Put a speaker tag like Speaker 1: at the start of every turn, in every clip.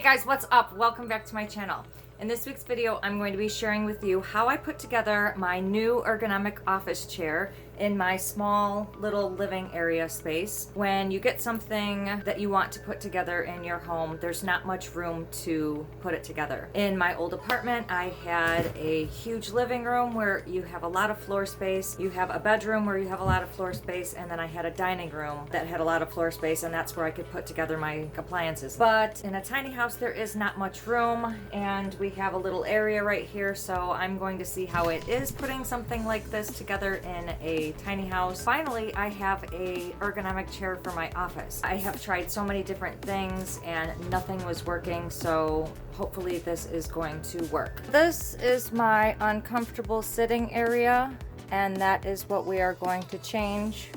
Speaker 1: guys, what's up? Welcome back to my channel. In this week's video, I'm going to be sharing with you how I put together my new ergonomic office chair in my small little living area space. When you get something that you want to put together in your home, there's not much room to put it together. In my old apartment, I had a huge living room where you have a lot of floor space. You have a bedroom where you have a lot of floor space, and then I had a dining room that had a lot of floor space, and that's where I could put together my appliances. But in a tiny house, there is not much room, and we have a little area right here, so I'm going to see how it is putting something like this together in a tiny house. Finally, I have a ergonomic chair for my office. I have tried so many different things and nothing was working, so hopefully this is going to work. This is my uncomfortable sitting area, and that is what we are going to change.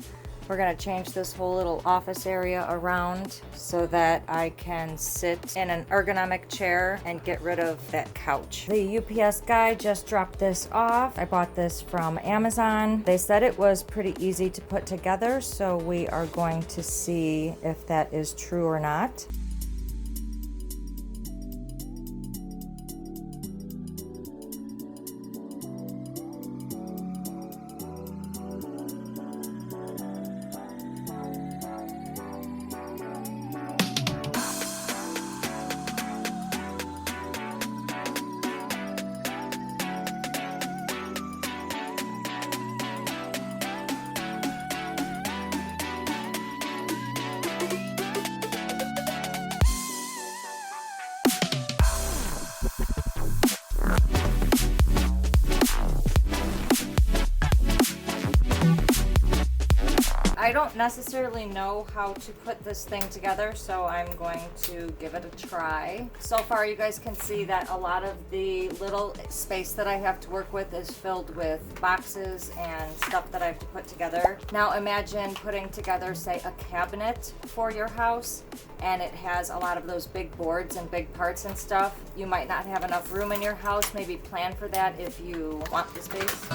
Speaker 1: We're going to change this whole little office area around so that I can sit in an ergonomic chair and get rid of that couch. The UPS guy just dropped this off. I bought this from Amazon. They said it was pretty easy to put together, so we are going to see if that is true or not. I don't necessarily know how to put this thing together, so I'm going to give it a try. So far, you guys can see that a lot of the little space that I have to work with is filled with boxes and stuff that I have to put together. Now imagine putting together, say, a cabinet for your house, and it has a lot of those big boards and big parts and stuff. You might not have enough room in your house. Maybe plan for that if you want the space.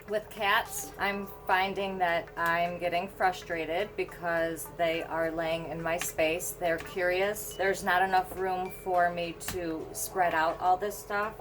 Speaker 1: With cats, I'm finding that I'm getting frustrated because they are laying in my space. They're curious. There's not enough room for me to spread out all this stuff.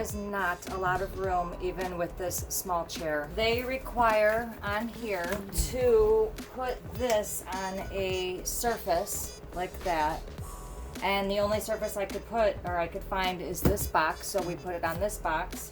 Speaker 1: is not a lot of room even with this small chair. They require on here to put this on a surface like that. And the only surface I could put, or I could find, is this box, so we put it on this box.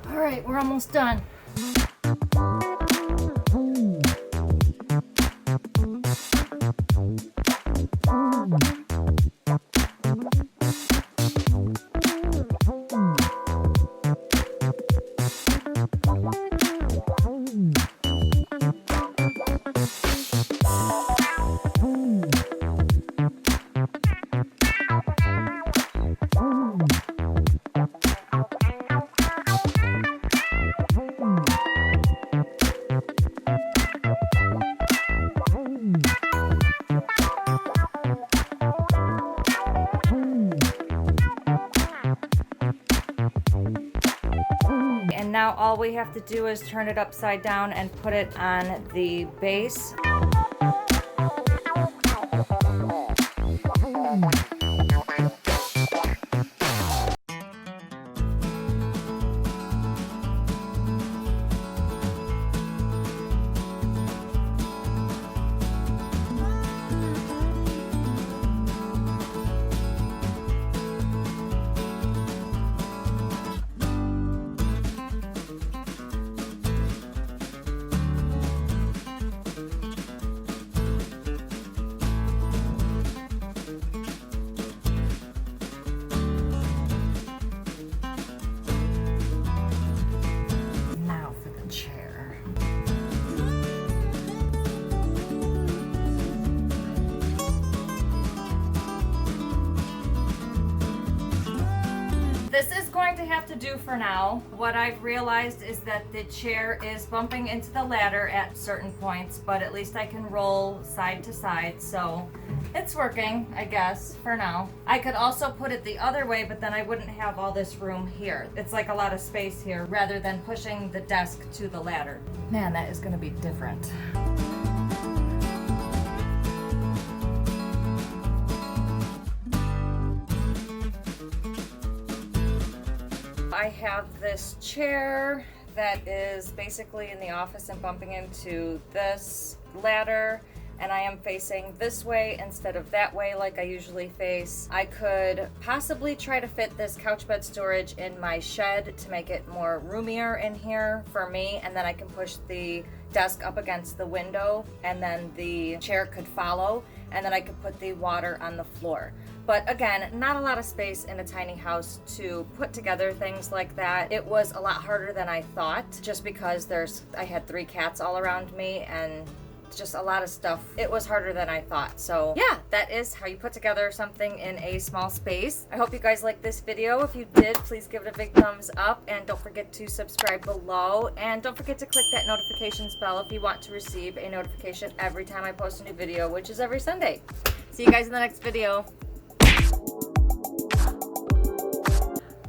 Speaker 1: All right, we're almost done. And now all we have to do is turn it upside down and put it on the base. This is going to have to do for now. What I've realized is that the chair is bumping into the ladder at certain points, but at least I can roll side to side, so it's working, I guess, for now. I could also put it the other way, but then I wouldn't have all this room here. It's like a lot of space here rather than pushing the desk to the ladder. Man, that is gonna be different. I have this chair that is basically in the office and bumping into this ladder, and I am facing this way instead of that way like I usually face. I could possibly try to fit this couch bed storage in my shed to make it more roomier in here for me, and then I can push the desk up against the window and then the chair could follow, and then I could put the water on the floor. But again, not a lot of space in a tiny house to put together things like that. It was a lot harder than I thought, just because I had 3 cats all around me and just a lot of stuff. It was harder than I thought. So yeah, that is how you put together something in a small space. I hope you guys liked this video. If you did, please give it a big thumbs up, and don't forget to subscribe below, and don't forget to click that notifications bell if you want to receive a notification every time I post a new video, which is every Sunday. See you guys in the next video.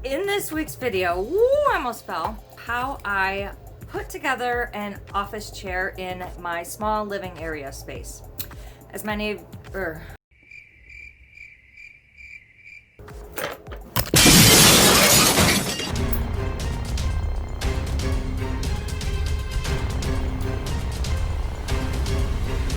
Speaker 1: In this week's video, I almost fell, how I put together an office chair in my small living area space. As many